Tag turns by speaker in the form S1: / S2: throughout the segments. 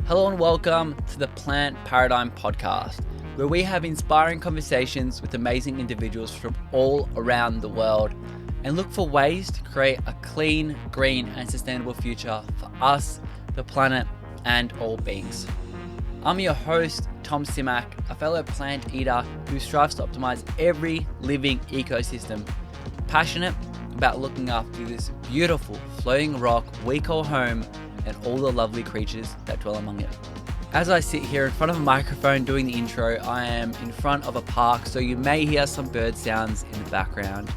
S1: Hello and welcome to the Plant Paradigm Podcast, where we have inspiring conversations with amazing individuals from all around the world and look for ways to create a clean, green and sustainable future for us, the planet and all beings. I'm your host, Tom Simak, a fellow plant eater who strives to optimize every living ecosystem, passionate about looking after this beautiful floating rock we call home and all the lovely creatures that dwell among it. As I sit here in front of a microphone doing the intro, I am in front of a park, so you may hear some bird sounds in the background,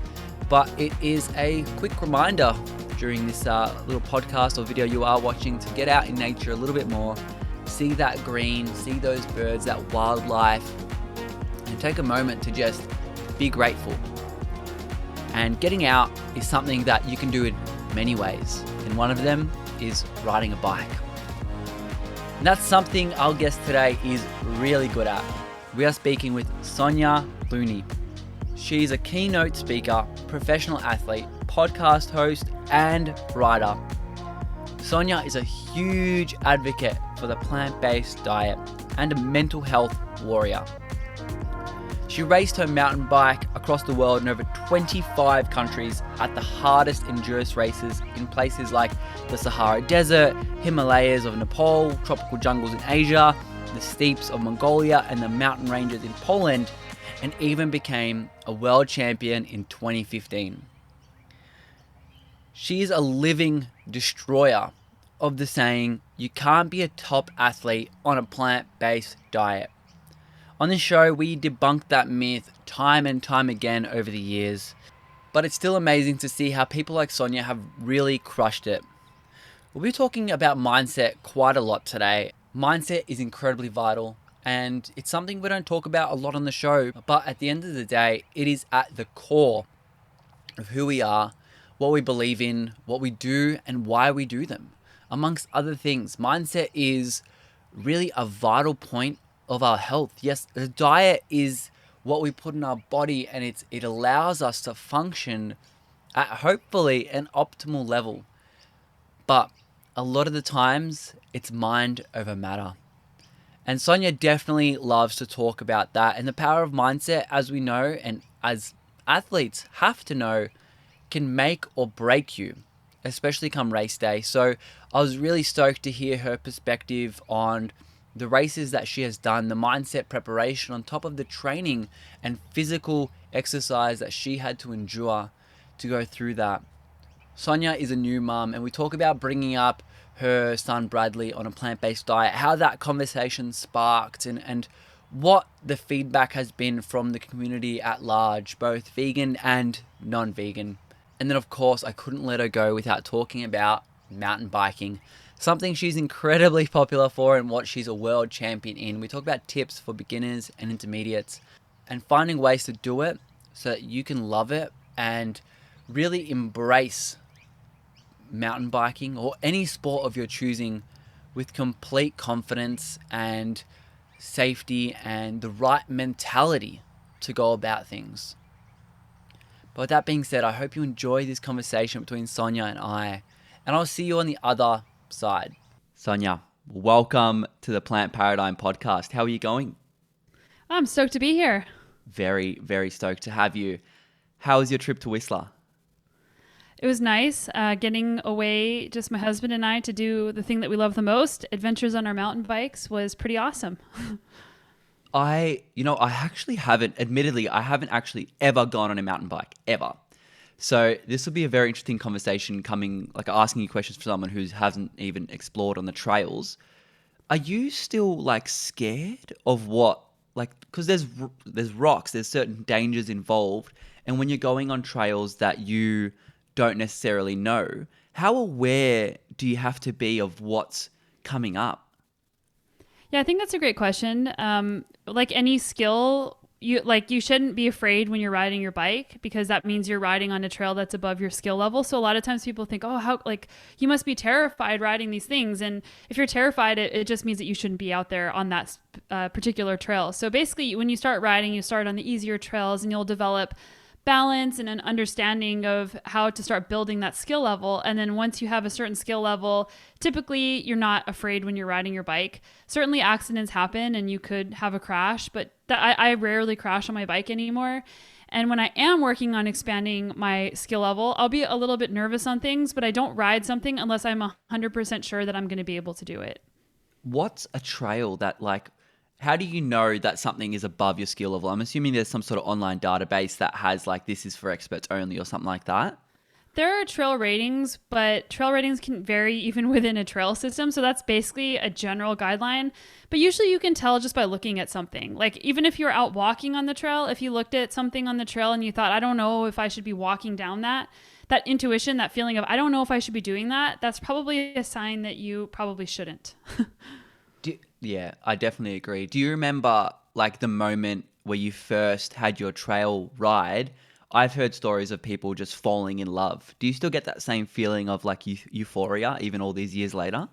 S1: but it is a quick reminder during this little podcast or video you are watching to get out in nature a little bit more, see that green, see those birds, that wildlife, and take a moment to just be grateful. And getting out is something that you can do in many ways, and one of them is riding a bike. And that's something our guest today is really good at. We are speaking with Sonya Looney. She's a keynote speaker, professional athlete, podcast host, and writer. Sonya is a huge advocate for the plant-based diet and a mental health warrior. She raced her mountain bike across the world in over 25 countries at the hardest endurance races in places like the Sahara Desert, Himalayas of Nepal, tropical jungles in Asia, the steeps of Mongolia, and the mountain ranges in Poland, and even became a world champion in 2015. She is a living destroyer of the saying, you can't be a top athlete on a plant-based diet. On this show, we debunk that myth time and time again over the years, but it's still amazing to see how people like Sonya have really crushed it. We'll be talking about mindset quite a lot today. Mindset is incredibly vital, and it's something we don't talk about a lot on the show, but at the end of the day, it is at the core of who we are, what we believe in, what we do, and why we do them. Amongst other things, mindset is really a vital point of our health. Yes, the diet is what we put in our body, and it allows us to function at hopefully an optimal level. But a lot of the times it's mind over matter. And Sonya definitely loves to talk about that, and the power of mindset, as we know and as athletes have to know, can make or break you, especially come race day. So I was really stoked to hear her perspective on the races that she has done, the mindset preparation on top of the training and physical exercise that she had to endure to go through that. Sonya is a new mum, and we talk about bringing up her son Bradley on a plant-based diet, how that conversation sparked, and what the feedback has been from the community at large, both vegan and non-vegan. And then of course, I couldn't let her go without talking about mountain biking, something she's incredibly popular for and what she's a world champion in. We talk about tips for beginners and intermediates and finding ways to do it so that you can love it and really embrace mountain biking or any sport of your choosing with complete confidence and safety and the right mentality to go about things. But with that being said, I hope you enjoy this conversation between Sonya and I'll see you on the other side. Sonya, welcome to the Plant Paradigm Podcast. How are you going?
S2: I'm stoked to be here.
S1: Very, very stoked to have you. How was your trip to Whistler?
S2: It was nice getting away, just my husband and I, to do the thing that we love the most. Adventures on our mountain bikes was pretty awesome.
S1: I actually haven't actually ever gone on a mountain bike, ever. So this will be a very interesting conversation asking you questions for someone who hasn't even explored on the trails. Are you still scared of because there's rocks, there's certain dangers involved. And when you're going on trails that you don't necessarily know, how aware do you have to be of what's coming up?
S2: Yeah, I think that's a great question. Like any skill, you shouldn't be afraid when you're riding your bike, because that means you're riding on a trail that's above your skill level. So a lot of times people think, you must be terrified riding these things. And if you're terrified, it just means that you shouldn't be out there on that particular trail. So basically when you start riding, you start on the easier trails and you'll develop balance and an understanding of how to start building that skill level. And then once you have a certain skill level, typically you're not afraid when you're riding your bike. Certainly accidents happen and you could have a crash, but I rarely crash on my bike anymore. And when I am working on expanding my skill level, I'll be a little bit nervous on things, but I don't ride something unless I'm 100% sure that I'm going to be able to do it.
S1: What's a trail that like, how do you know that something is above your skill level? I'm assuming there's some sort of online database that has like, this is for experts only or something like that.
S2: There are trail ratings, but trail ratings can vary even within a trail system. So that's basically a general guideline. But usually you can tell just by looking at something. Like even if you're out walking on the trail, if you looked at something on the trail and you thought, I don't know if I should be walking down that intuition, that feeling of, I don't know if I should be doing that, that's probably a sign that you probably shouldn't.
S1: Yeah, I definitely agree. Do you remember like the moment where you first had your trail ride? I've heard stories of people just falling in love. Do you still get that same feeling of like euphoria even all these years later?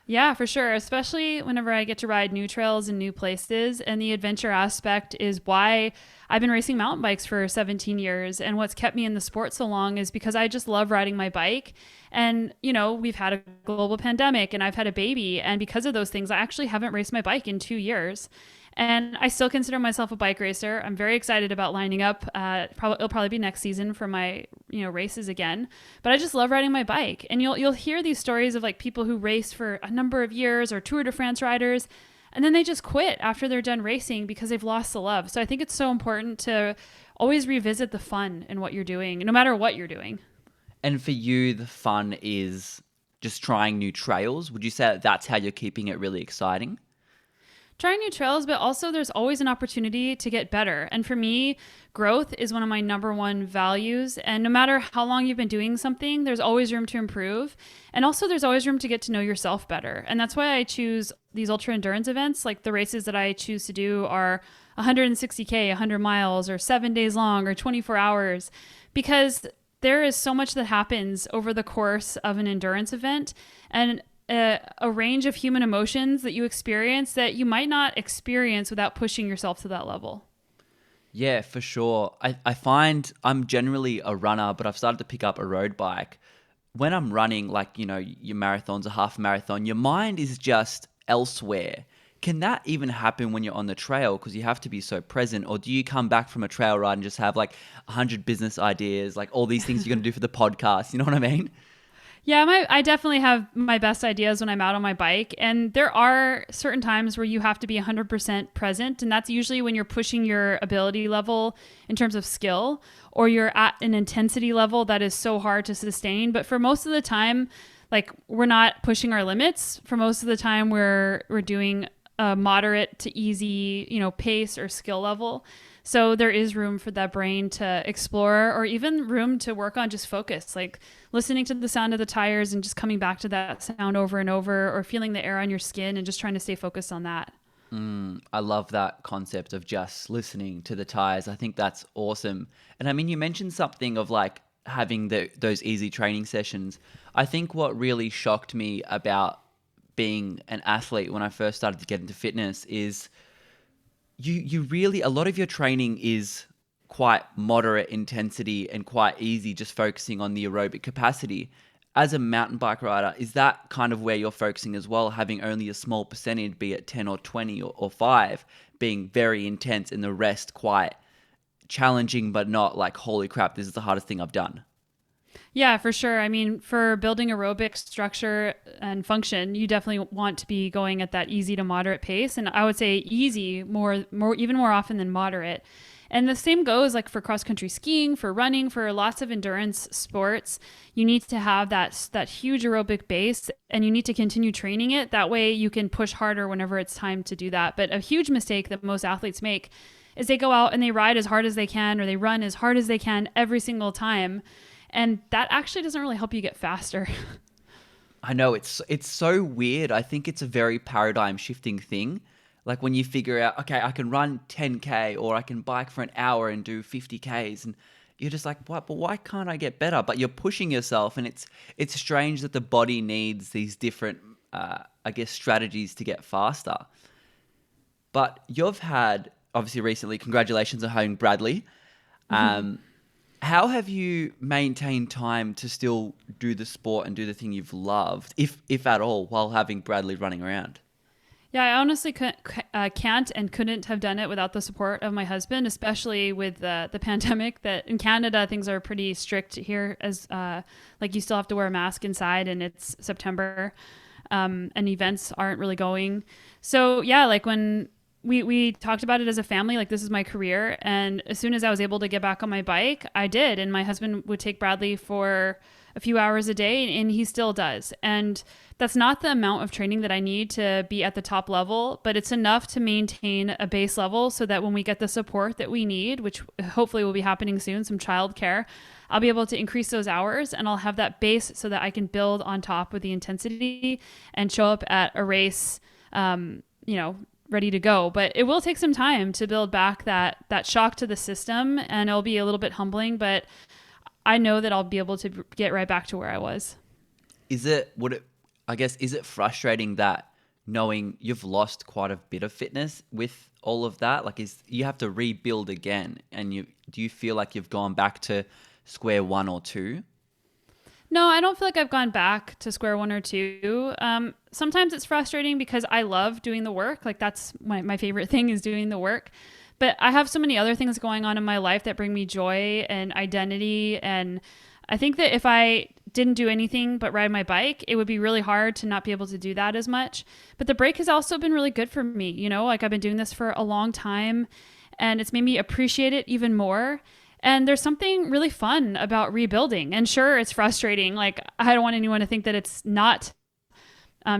S2: Yeah, for sure. Especially whenever I get to ride new trails and new places. And the adventure aspect is why I've been racing mountain bikes for 17 years. And what's kept me in the sport so long is because I just love riding my bike. And, you know, we've had a global pandemic and I've had a baby. And because of those things, I actually haven't raced my bike in 2 years. And I still consider myself a bike racer. I'm very excited about lining up. It'll probably be next season for my races again. But I just love riding my bike. And you'll hear these stories of like people who race for a number of years or Tour de France riders, and then they just quit after they're done racing because they've lost the love. So I think it's so important to always revisit the fun in what you're doing, no matter what you're doing.
S1: And for you, the fun is just trying new trails. Would you say that that's how you're keeping it really exciting?
S2: Trying new trails, but also there's always an opportunity to get better. And for me, growth is one of my number one values. And no matter how long you've been doing something, there's always room to improve. And also there's always room to get to know yourself better. And that's why I choose these ultra endurance events. Like the races that I choose to do are 160K, 100 miles, or 7 days long, or 24 hours, because there is so much that happens over the course of an endurance event. And a range of human emotions that you experience that you might not experience without pushing yourself to that level.
S1: Yeah, for sure. I find I'm generally a runner, but I've started to pick up a road bike. When I'm running, like, your marathons, a half marathon, your mind is just elsewhere. Can that even happen when you're on the trail? Because you have to be so present. Or do you come back from a trail ride and just have like 100 business ideas, like all these things you're going to do for the podcast? You know what I mean?
S2: Yeah, I definitely have my best ideas when I'm out on my bike. And there are certain times where you have to be 100% present. And that's usually when you're pushing your ability level in terms of skill, or you're at an intensity level that is so hard to sustain. But for most of the time, like we're not pushing our limits. For most of the time, we're doing a moderate to easy, pace or skill level. So there is room for that brain to explore, or even room to work on just focus, like listening to the sound of the tires and just coming back to that sound over and over, or feeling the air on your skin and just trying to stay focused on that.
S1: I love that concept of just listening to the tires. I think that's awesome. And I mean, you mentioned something of like having those easy training sessions. I think what really shocked me about being an athlete when I first started to get into fitness is you really, a lot of your training is quite moderate intensity and quite easy, just focusing on the aerobic capacity. As a mountain bike rider, is that kind of where you're focusing as well, having only a small percentage, be it 10 or 20 or 5, being very intense, and the rest quite challenging, but not like, holy crap, this is the hardest thing I've done?
S2: Yeah, for sure. I mean, for building aerobic structure and function, you definitely want to be going at that easy to moderate pace. And I would say easy even more often than moderate. And the same goes like for cross country skiing, for running, for lots of endurance sports. You need to have that huge aerobic base, and you need to continue training it. That way you can push harder whenever it's time to do that. But a huge mistake that most athletes make is they go out and they ride as hard as they can, or they run as hard as they can every single time. And that actually doesn't really help you get faster.
S1: I know, it's so weird. I think it's a very paradigm shifting thing. Like when you figure out, okay, I can run 10K, or I can bike for an hour and do 50Ks, and you're just like, what? But why can't I get better? But you're pushing yourself, and it's strange that the body needs these different, I guess, strategies to get faster. But you've had, obviously recently, congratulations on having Bradley. How have you maintained time to still do the sport and do the thing you've loved, if at all, while having Bradley running around?
S2: Yeah, I honestly can't and couldn't have done it without the support of my husband, especially with the pandemic. That in Canada things are pretty strict here, as like you still have to wear a mask inside, and it's September, and events aren't really going. So yeah, like when we talked about it as a family, like this is my career, and as soon as I was able to get back on my bike, I did, and my husband would take Bradley for a few hours a day, and he still does. And that's not the amount of training that I need to be at the top level, but it's enough to maintain a base level so that when we get the support that we need, which hopefully will be happening soon, some childcare, I'll be able to increase those hours and I'll have that base so that I can build on top with the intensity and show up at a race, you know, ready to go. But it will take some time to build back that shock to the system, and it'll be a little bit humbling, but I know that I'll be able to get right back to where I was.
S1: Is it frustrating that knowing you've lost quite a bit of fitness with all of that? Like, you have to rebuild again, and do you feel like you've gone back to square one or two?
S2: No, I don't feel like I've gone back to square one or two. Sometimes it's frustrating because I love doing the work. Like that's my favorite thing is doing the work. But I have so many other things going on in my life that bring me joy and identity. And I think that if I didn't do anything but ride my bike, it would be really hard to not be able to do that as much. But the break has also been really good for me. You know, like I've been doing this for a long time and it's made me appreciate it even more. And there's something really fun about rebuilding. And sure, it's frustrating. Like I don't want anyone to think that it's not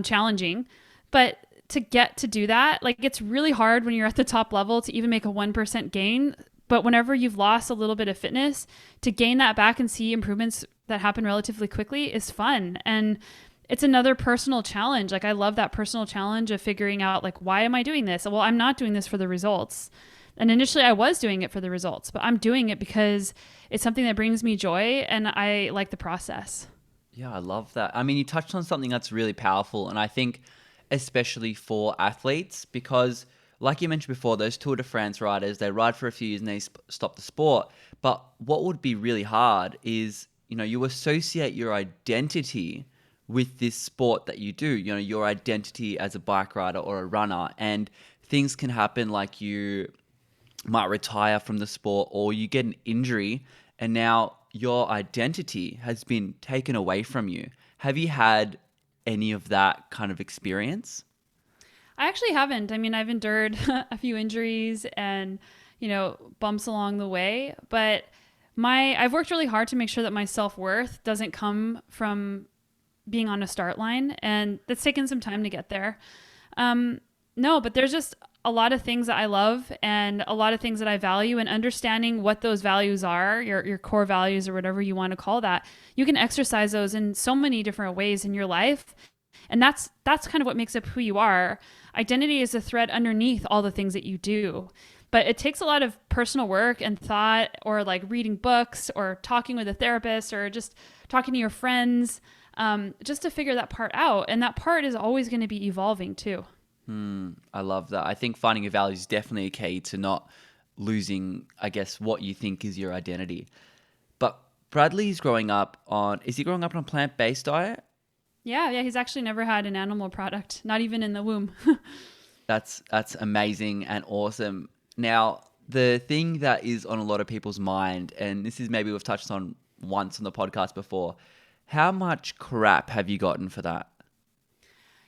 S2: challenging, but to get to do that, like it's really hard when you're at the top level to even make a 1% gain. But whenever you've lost a little bit of fitness, to gain that back and see improvements that happen relatively quickly is fun. And it's another personal challenge. Like I love that personal challenge of figuring out like, why am I doing this? Well, I'm not doing this for the results. And initially I was doing it for the results, but I'm doing it because it's something that brings me joy and I like the process.
S1: Yeah, I love that. I mean, you touched on something that's really powerful, and I think especially for athletes, because like you mentioned before, those Tour de France riders, they ride for a few years and they stop the sport. But what would be really hard is, you know, you associate your identity with this sport that you do, you know, your identity as a bike rider or a runner, and things can happen like you might retire from the sport or you get an injury and now your identity has been taken away from you. Have you had any of that kind of experience?
S2: I actually haven't. I mean, I've endured a few injuries and, you know, bumps along the way, but I've worked really hard to make sure that my self-worth doesn't come from being on a start line, and that's taken some time to get there. No, but there's just a lot of things that I love and a lot of things that I value, and understanding what those values are, your core values or whatever you want to call that. You can exercise those in so many different ways in your life. And that's kind of what makes up who you are. Identity is a thread underneath all the things that you do. But it takes a lot of personal work and thought, or like reading books or talking with a therapist or just talking to your friends, just to figure that part out. And that part is always going to be evolving too.
S1: I love that. I think finding your values is definitely a key to not losing, I guess, what you think is your identity. But Bradley's is he growing up on a plant-based diet?
S2: Yeah, he's actually never had an animal product, not even in the womb.
S1: That's amazing and awesome. Now, the thing that is on a lot of people's mind, and this is maybe we've touched on once on the podcast before, how much crap have you gotten for that?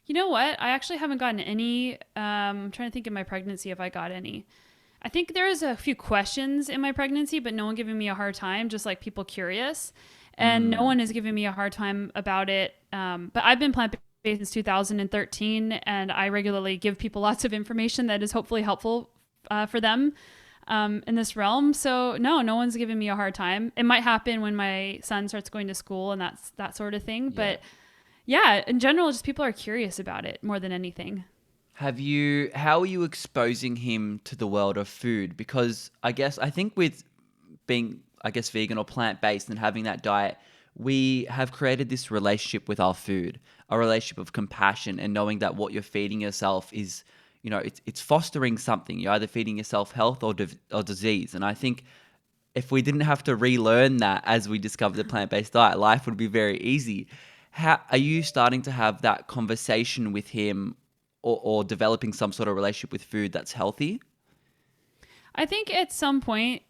S2: You know what? I actually haven't gotten any. I'm trying to think in my pregnancy if I got any. I think there is a few questions in my pregnancy, but no one giving me a hard time, just like people curious. And no one is giving me a hard time about it. But I've been plant-based since 2013, and I regularly give people lots of information that is hopefully helpful for them in this realm. So no one's giving me a hard time. It might happen when my son starts going to school and that sort of thing. Yeah. But yeah, in general, just people are curious about it more than anything.
S1: How are you exposing him to the world of food? Because I think with being, vegan or plant-based and having that diet, we have created this relationship with our food, a relationship of compassion, and knowing that what you're feeding yourself is, you know, it's fostering something. You're either feeding yourself health or disease. And I think if we didn't have to relearn that as we discovered the plant-based diet, life would be very easy. How are you starting to have that conversation with him, or developing some sort of relationship with food that's healthy?
S2: I think at some point,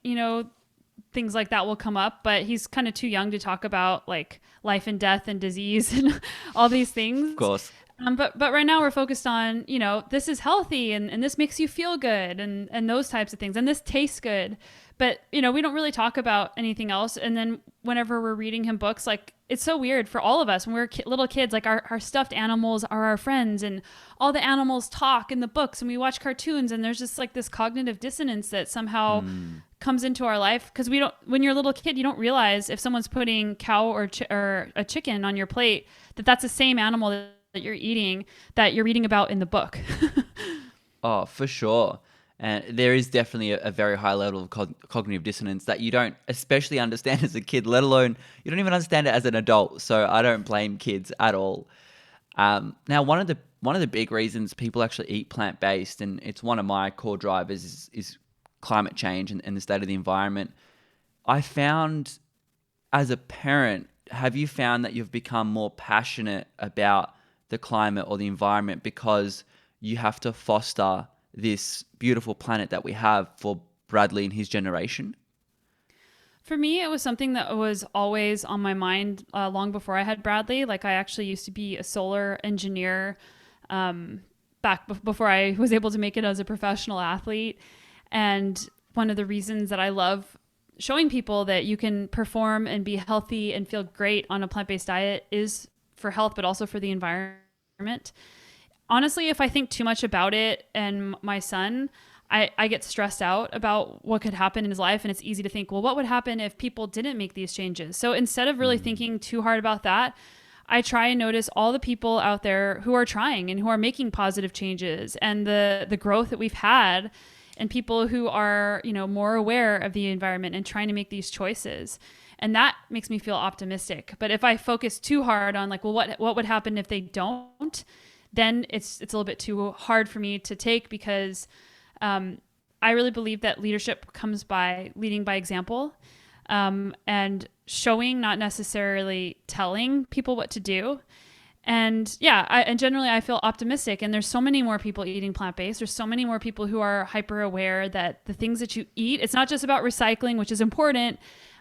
S2: things like that will come up, but he's kind of too young to talk about like life and death and disease and all these
S1: Of
S2: things.
S1: course.
S2: But right now we're focused on, this is healthy and this makes you feel good and those types of things. And this tastes good. But, we don't really talk about anything else. And then whenever we're reading him books, like it's so weird for all of us when we're little kids, like our stuffed animals are our friends and all the animals talk in the books and we watch cartoons and there's just like this cognitive dissonance that somehow comes into our life. Because when you're a little kid, you don't realize if someone's putting cow or a chicken on your plate, that's the same animal that you're eating that you're reading about in the book.
S1: Oh, for sure. And there is definitely a very high level of cognitive dissonance that you don't especially understand as a kid, let alone you don't even understand it as an adult. So I don't blame kids at all. Now, one of the big reasons people actually eat plant-based, and it's one of my core drivers, is climate change and the state of the environment. I found, as a parent, have you found that you've become more passionate about the climate or the environment because you have to foster this beautiful planet that we have for Bradley and his generation?
S2: For me, it was something that was always on my mind long before I had Bradley. Like I actually used to be a solar engineer before I was able to make it as a professional athlete. And one of the reasons that I love showing people that you can perform and be healthy and feel great on a plant-based diet is for health, but also for the environment. Honestly, if I think too much about it and my son, I get stressed out about what could happen in his life. And it's easy to think, well, what would happen if people didn't make these changes? So instead of really thinking too hard about that, I try and notice all the people out there who are trying and who are making positive changes and the growth that we've had and people who are, more aware of the environment and trying to make these choices. And that makes me feel optimistic. But if I focus too hard on like, well, what would happen if they don't, then it's a little bit too hard for me to take because I really believe that leadership comes by leading by example and showing, not necessarily telling people what to do. And yeah, and generally I feel optimistic. And there's so many more people eating plant-based. There's so many more people who are hyper aware that the things that you eat, it's not just about recycling, which is important,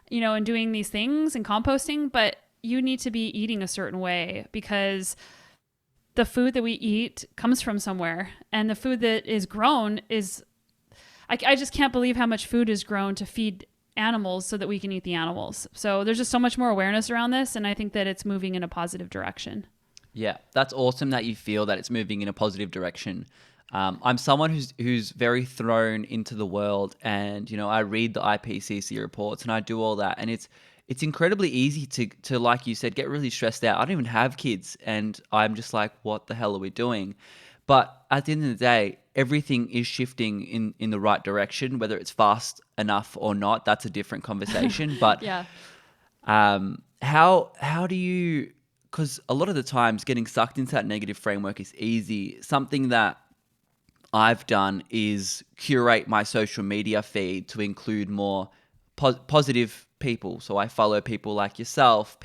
S2: and doing these things and composting, but you need to be eating a certain way because the food that we eat comes from somewhere. And the food that is grown is, I just can't believe how much food is grown to feed animals so that we can eat the animals. So there's just so much more awareness around this. And I think that it's moving in a positive direction.
S1: Yeah, that's awesome that you feel that it's moving in a positive direction. I'm someone who's very thrown into the world, and I read the IPCC reports and I do all that, and it's incredibly easy to like you said, get really stressed out. I don't even have kids, and I'm just like, what the hell are we doing? But at the end of the day, everything is shifting in the right direction. Whether it's fast enough or not, that's a different conversation. But
S2: Yeah.
S1: how do you? Because a lot of the times getting sucked into that negative framework is easy. Something that I've done is curate my social media feed to include more positive people. So I follow people like yourself,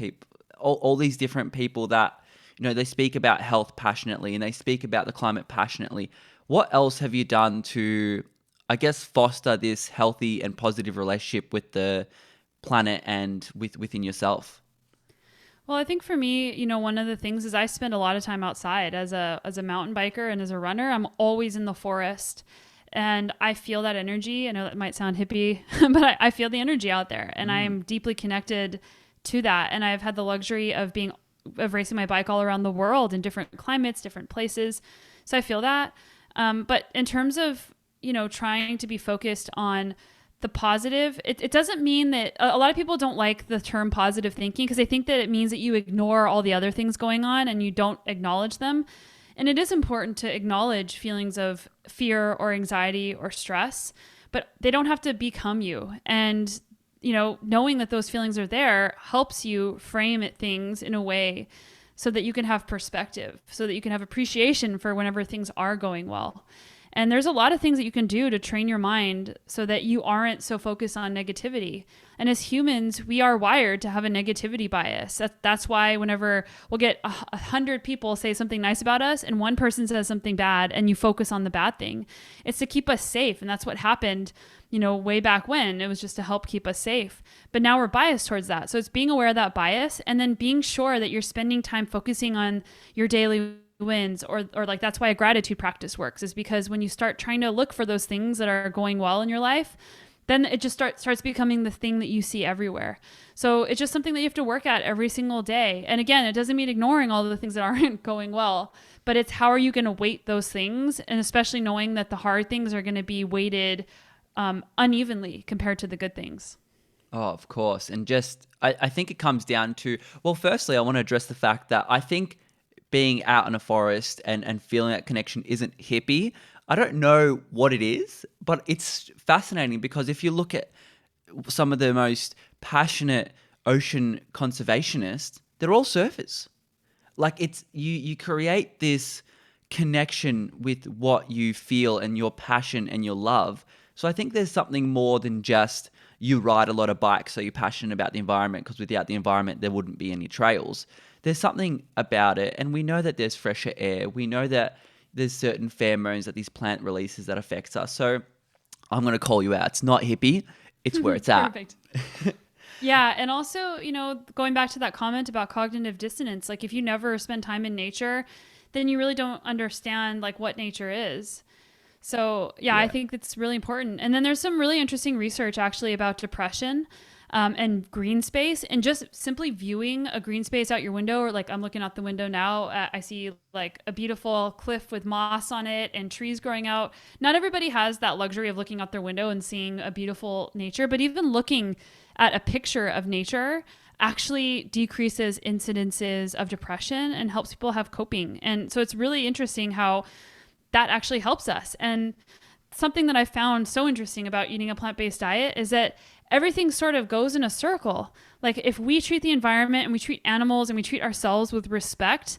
S1: all these different people that, they speak about health passionately and they speak about the climate passionately. What else have you done to, I guess, foster this healthy and positive relationship with the planet and within yourself?
S2: Well, I think for me, one of the things is I spend a lot of time outside as a mountain biker and as a runner. I'm always in the forest and I feel that energy. I know that might sound hippie, but I feel the energy out there and I am deeply connected to that. And I've had the luxury of racing my bike all around the world in different climates, different places. So I feel that. But in terms of, trying to be focused on the positive, it doesn't mean that a lot of people don't like the term positive thinking because they think that it means that you ignore all the other things going on and you don't acknowledge them. And it is important to acknowledge feelings of fear or anxiety or stress, but they don't have to become you. And, knowing that those feelings are there helps you frame things in a way so that you can have perspective, so that you can have appreciation for whenever things are going well. And there's a lot of things that you can do to train your mind so that you aren't so focused on negativity. And as humans, we are wired to have a negativity bias. That's why whenever we'll get 100 people say something nice about us and one person says something bad and you focus on the bad thing, it's to keep us safe. And that's what happened, way back when. It was just to help keep us safe. But now we're biased towards that. So it's being aware of that bias and then being sure that you're spending time focusing on your daily wins, or like that's why a gratitude practice works, is because when you start trying to look for those things that are going well in your life, then it just starts becoming the thing that you see everywhere. So it's just something that you have to work at every single day. And again, it doesn't mean ignoring all of the things that aren't going well, but it's how are you going to weight those things, and especially knowing that the hard things are going to be weighted unevenly compared to the good things.
S1: Oh, of course. And just, I think it comes down to, well, firstly, I want to address the fact that I think being out in a forest and feeling that connection isn't hippie. I don't know what it is, but it's fascinating because if you look at some of the most passionate ocean conservationists, they're all surfers. Like it's you create this connection with what you feel and your passion and your love. So I think there's something more than just you ride a lot of bikes, so you're passionate about the environment, because without the environment, there wouldn't be any trails. There's something about it, and we know that there's fresher air. We know that there's certain pheromones that these plant releases that affects us. So I'm going to call you out. It's not hippie. It's where it's at.
S2: Perfect. Yeah. And also, going back to that comment about cognitive dissonance, like if you never spend time in nature, then you really don't understand like what nature is. So yeah, I think it's really important. And then there's some really interesting research actually about depression and green space, and just simply viewing a green space out your window, or like I'm looking out the window now, I see like a beautiful cliff with moss on it and trees growing out. Not everybody has that luxury of looking out their window and seeing a beautiful nature, but even looking at a picture of nature actually decreases incidences of depression and helps people have coping. And so it's really interesting how that actually helps us. And something that I found so interesting about eating a plant-based diet is that everything sort of goes in a circle. Like if we treat the environment and we treat animals and we treat ourselves with respect,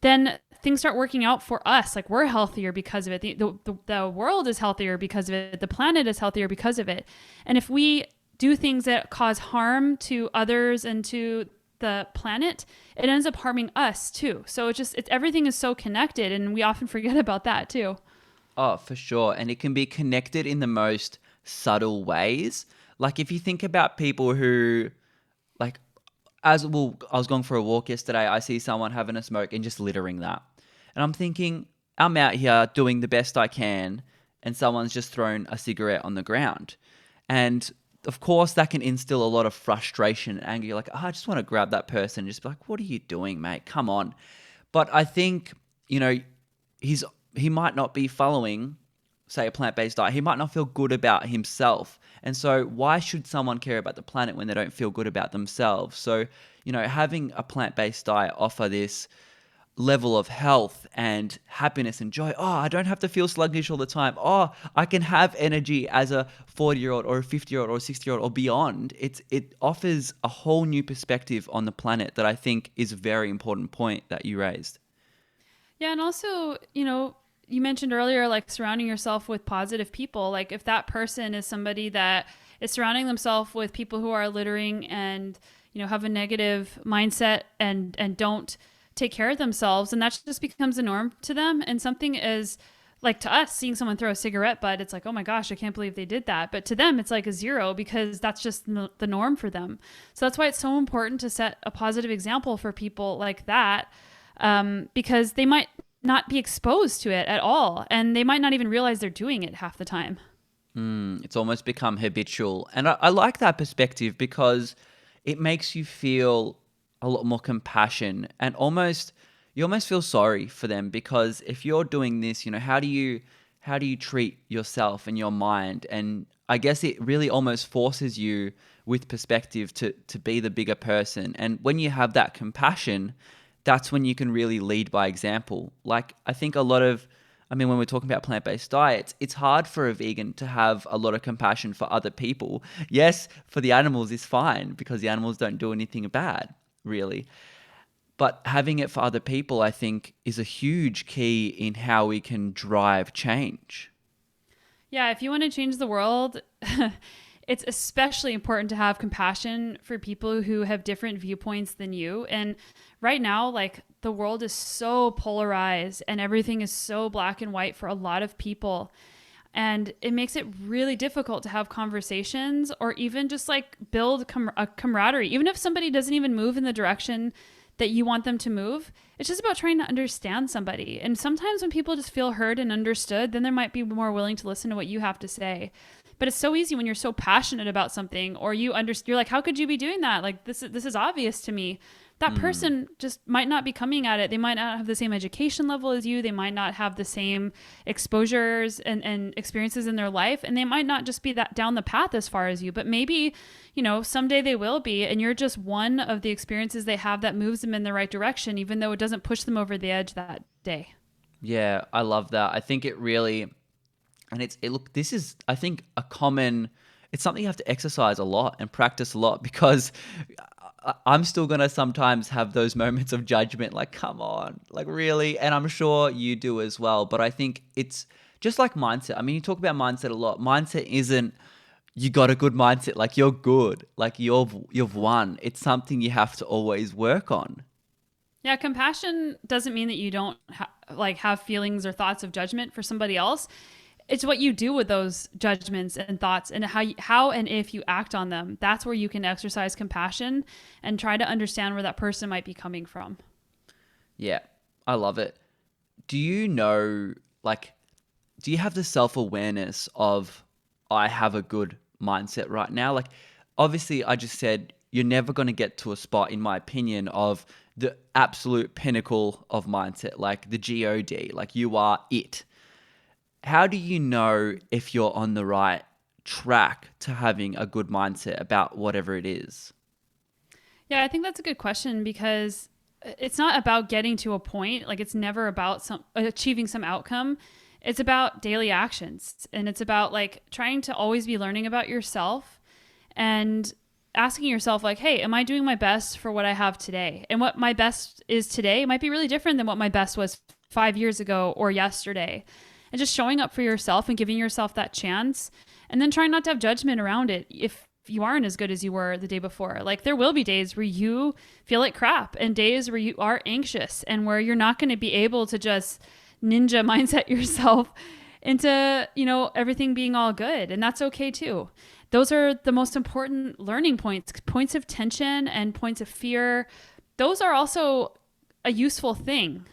S2: then things start working out for us. Like we're healthier because of it. The world is healthier because of it. The planet is healthier because of it. And if we do things that cause harm to others and to the planet, it ends up harming us too. So everything is so connected, and we often forget about that too.
S1: Oh, for sure. And it can be connected in the most subtle ways. Like if you think about people who, like, I was going for a walk yesterday, I see someone having a smoke and just littering that. And I'm thinking, I'm out here doing the best I can, and someone's just thrown a cigarette on the ground. And of course, that can instill a lot of frustration and anger. You're like, I just want to grab that person and just be like, what are you doing, mate? Come on. But I think, he might not be following, say, a plant-based diet. He might not feel good about himself. And so why should someone care about the planet when they don't feel good about themselves? So, having a plant-based diet offer this level of health and happiness and joy. Oh, I don't have to feel sluggish all the time. Oh, I can have energy as a 40-year-old or a 50-year-old or a 60-year-old or beyond. It offers a whole new perspective on the planet that I think is a very important point that you raised.
S2: Yeah, and also, you mentioned earlier, like surrounding yourself with positive people. Like if that person is somebody that is surrounding themselves with people who are littering and, have a negative mindset and don't take care of themselves, and that just becomes a norm to them. And something is like, to us, seeing someone throw a cigarette butt, it's like, oh my gosh, I can't believe they did that. But to them, it's like a zero because that's just the norm for them. So that's why it's so important to set a positive example for people like that, because they might not be exposed to it at all, and they might not even realize they're doing it half the time.
S1: It's almost become habitual. And I like that perspective because it makes you feel a lot more compassion, and you almost feel sorry for them, because if you're doing this, how do you treat yourself and your mind? And I guess it really almost forces you with perspective to be the bigger person. And when you have that compassion, that's when you can really lead by example. Like I think when we're talking about plant-based diets, it's hard for a vegan to have a lot of compassion for other people. Yes, for the animals is fine because the animals don't do anything bad, really. But having it for other people, I think, is a huge key in how we can drive change.
S2: Yeah, if you want to change the world, it's especially important to have compassion for people who have different viewpoints than you. And right now, like the world is so polarized and everything is so black and white for a lot of people. And it makes it really difficult to have conversations or even just like build a camaraderie. Even if somebody doesn't even move in the direction that you want them to move, it's just about trying to understand somebody. And sometimes when people just feel heard and understood, then they might be more willing to listen to what you have to say. But it's so easy when you're so passionate about something, or you're like, how could you be doing that? Like this is obvious to me. That person just might not be coming at it. They might not have the same education level as you. They might not have the same exposures and experiences in their life. And they might not just be that down the path as far as you, but maybe, someday they will be. And you're just one of the experiences they have that moves them in the right direction, even though it doesn't push them over the edge that day.
S1: Yeah, I love that. I think it really, and look, this is, I think, it's something you have to exercise a lot and practice a lot, because I'm still going to sometimes have those moments of judgment, like, come on, like, really? And I'm sure you do as well. But I think it's just like mindset. I mean, you talk about mindset a lot. Mindset isn't, you got a good mindset, like you're good, like you've won. It's something you have to always work on.
S2: Yeah, compassion doesn't mean that you don't have feelings or thoughts of judgment for somebody else. It's what you do with those judgments and thoughts, and how and if you act on them. That's where you can exercise compassion and try to understand where that person might be coming from.
S1: Yeah, I love it. Do you know, do you have the self-awareness of, I have a good mindset right now? Like, obviously, I just said you're never going to get to a spot, in my opinion, of the absolute pinnacle of mindset, like the God, like you are it. How do you know if you're on the right track to having a good mindset about whatever it is?
S2: Yeah, I think that's a good question, because it's not about getting to a point. Like, it's never about achieving some outcome. It's about daily actions, and it's about like trying to always be learning about yourself and asking yourself, like, hey, am I doing my best for what I have today? And what my best is today might be really different than what my best was 5 years ago or yesterday. And just showing up for yourself and giving yourself that chance, and then trying not to have judgment around it if you aren't as good as you were the day before. Like, there will be days where you feel like crap, and days where you are anxious, and where you're not going to be able to just ninja mindset yourself into, everything being all good. And that's okay too. Those are the most important learning points of tension and points of fear. Those are also a useful thing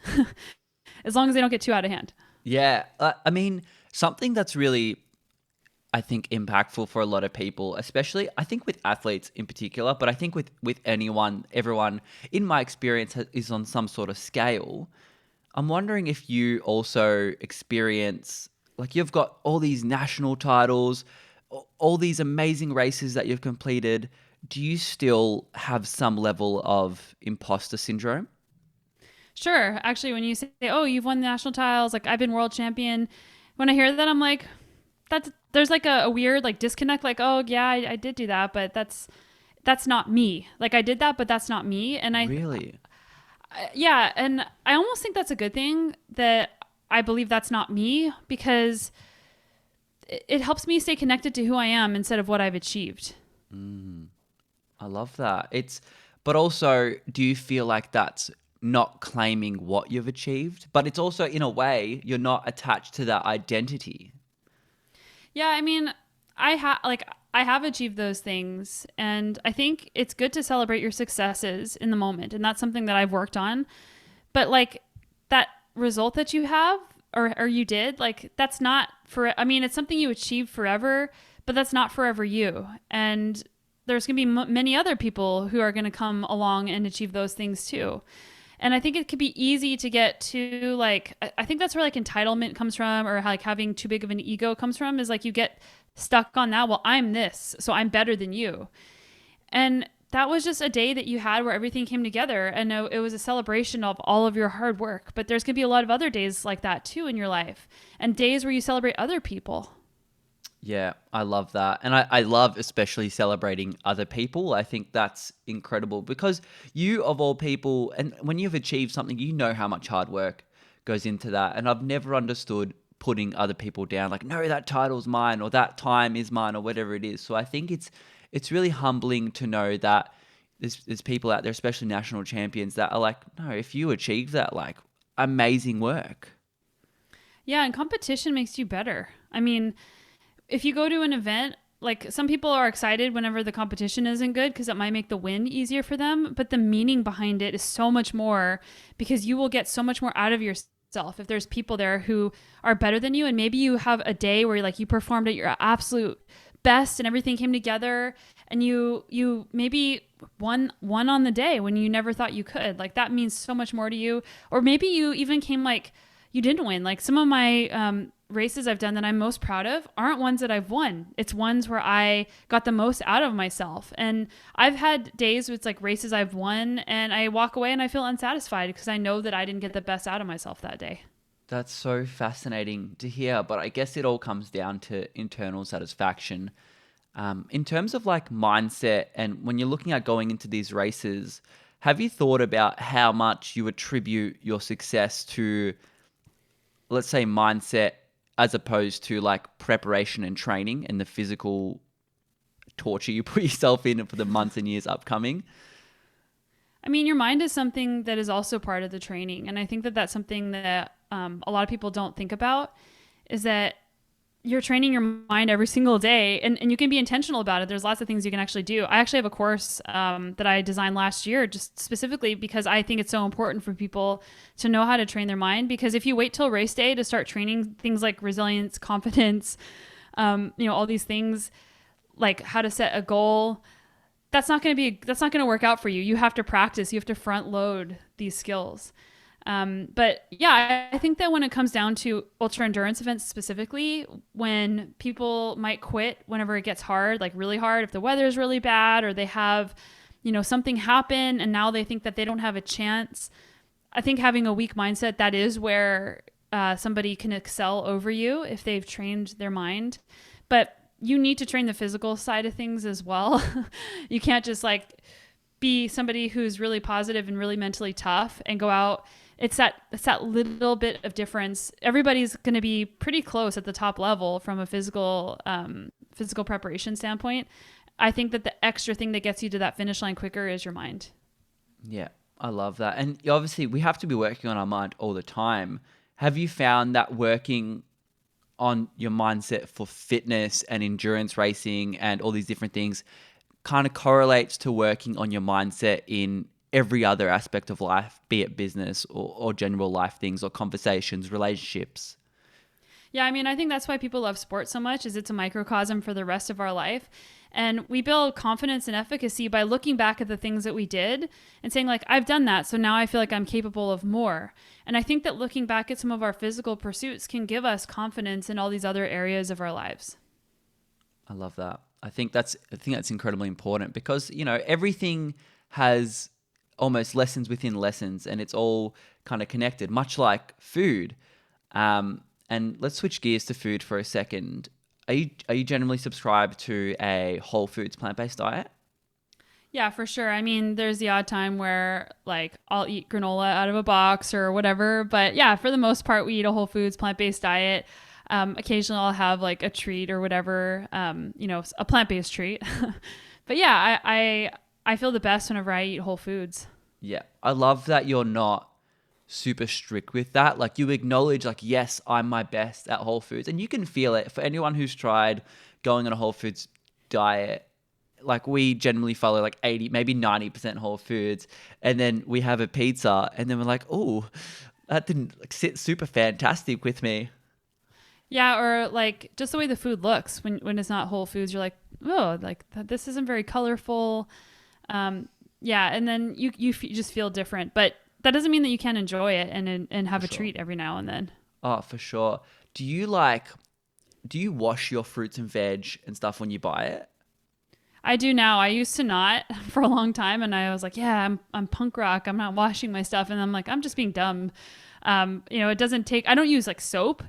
S2: as long as they don't get too out of hand.
S1: Yeah, I mean, something that's really, I think, impactful for a lot of people, especially, I think, with athletes in particular, but I think with everyone, in my experience, is on some sort of scale. I'm wondering if you also experience, like, you've got all these national titles, all these amazing races that you've completed. Do you still have some level of imposter syndrome?
S2: Sure. Actually, when you say, oh, you've won the national titles, like I've been world champion, when I hear that, I'm like, there's like a weird like disconnect. Like, oh yeah, I did do that, but that's not me. Like, I did that, but that's not me. And
S1: Really?
S2: yeah. And I almost think that's a good thing that I believe that's not me, because it helps me stay connected to who I am instead of what I've achieved.
S1: I love that. But also, do you feel like that's not claiming what you've achieved, but it's also, in a way, you're not attached to that identity?
S2: Yeah, I mean, I have achieved those things, and I think it's good to celebrate your successes in the moment, and that's something that I've worked on. But like, that result that you have, or you did, like, that's not I mean, it's something you achieved forever, but that's not forever you. And there's going to be many other people who are going to come along and achieve those things too. And I think it could be easy to get to, like, I think that's where like entitlement comes from, or like having too big of an ego comes from, is like you get stuck on that. Well, I'm this, so I'm better than you. And that was just a day that you had where everything came together, and it was a celebration of all of your hard work. But there's going to be a lot of other days like that too in your life, and days where you celebrate other people.
S1: Yeah, I love that. And I love especially celebrating other people. I think that's incredible because you, of all people, and when you've achieved something, you know how much hard work goes into that. And I've never understood putting other people down, like, no, that title's mine or that time is mine or whatever it is. So I think it's really humbling to know that there's people out there, especially national champions, that are like, no, if you achieve that, like, amazing work.
S2: Yeah, and competition makes you better. I mean, if you go to an event, like some people are excited whenever the competition isn't good because it might make the win easier for them, but the meaning behind it is so much more because you will get so much more out of yourself if there's people there who are better than you, and maybe you have a day where like you performed at your absolute best and everything came together, and you maybe won on the day when you never thought you could. Like that means so much more to you. Or maybe you even came like you didn't win. Like some of my races I've done that I'm most proud of aren't ones that I've won. It's ones where I got the most out of myself. And I've had days with like races I've won and I walk away and I feel unsatisfied because I know that I didn't get the best out of myself that day.
S1: That's so fascinating to hear, but I guess it all comes down to internal satisfaction. In terms of like mindset, and when you're looking at going into these races, have you thought about how much you attribute your success to, let's say, mindset as opposed to like preparation and training and the physical torture you put yourself in for the months and years upcoming?
S2: I mean, your mind is something that is also part of the training. And I think that that's something that a lot of people don't think about is that you're training your mind every single day and you can be intentional about it. There's lots of things you can actually do. I actually have a course that I designed last year just specifically because I think it's so important for people to know how to train their mind, because if you wait till race day to start training things like resilience, confidence, all these things, like how to set a goal, that's not going to work out for you. You have to practice. You have to front load these skills. But yeah, I think that when it comes down to ultra endurance events specifically, when people might quit whenever it gets hard, like really hard, if the weather is really bad or they have, something happen and now they think that they don't have a chance. I think having a weak mindset, that is where somebody can excel over you if they've trained their mind. But you need to train the physical side of things as well. You can't just like be somebody who's really positive and really mentally tough and go out. It's that little bit of difference. Everybody's going to be pretty close at the top level from a physical preparation standpoint. I think that the extra thing that gets you to that finish line quicker is your mind.
S1: Yeah, I love that. And obviously, we have to be working on our mind all the time. Have you found that working on your mindset for fitness and endurance racing and all these different things kind of correlates to working on your mindset in every other aspect of life, be it business or general life things or conversations, relationships?
S2: Yeah, I mean, I think that's why people love sports so much, is it's a microcosm for the rest of our life. And we build confidence and efficacy by looking back at the things that we did and saying like, I've done that, so now I feel like I'm capable of more. And I think that looking back at some of our physical pursuits can give us confidence in all these other areas of our lives.
S1: I love that. I think that's incredibly important because, everything has almost lessons within lessons and it's all kind of connected, much like food. And let's switch gears to food for a second. Are you generally subscribed to a whole foods plant-based diet?
S2: Yeah, for sure. I mean, there's the odd time where like I'll eat granola out of a box or whatever. But yeah, for the most part, we eat a whole foods plant-based diet. Occasionally I'll have like a treat or whatever, a plant-based treat. But yeah, I feel the best whenever I eat whole foods.
S1: Yeah. I love that you're not super strict with that. Like you acknowledge like, yes, I'm my best at whole foods. And you can feel it. For anyone who's tried going on a whole foods diet, like we generally follow like 80, maybe 90% whole foods. And then we have a pizza and then we're like, oh, that didn't like, sit super fantastic with me.
S2: Yeah, or like just the way the food looks when it's not whole foods, you're like, oh, like this isn't very colorful. Yeah, and then you just feel different, but that doesn't mean that you can't enjoy it and have a treat every now and then.
S1: Oh, for sure. Do you wash your fruits and veg and stuff when you buy it?
S2: I do now. I used to not for a long time, and I was like, yeah, I'm punk rock. I'm not washing my stuff, and I'm like, I'm just being dumb. It doesn't take. I don't use like soap,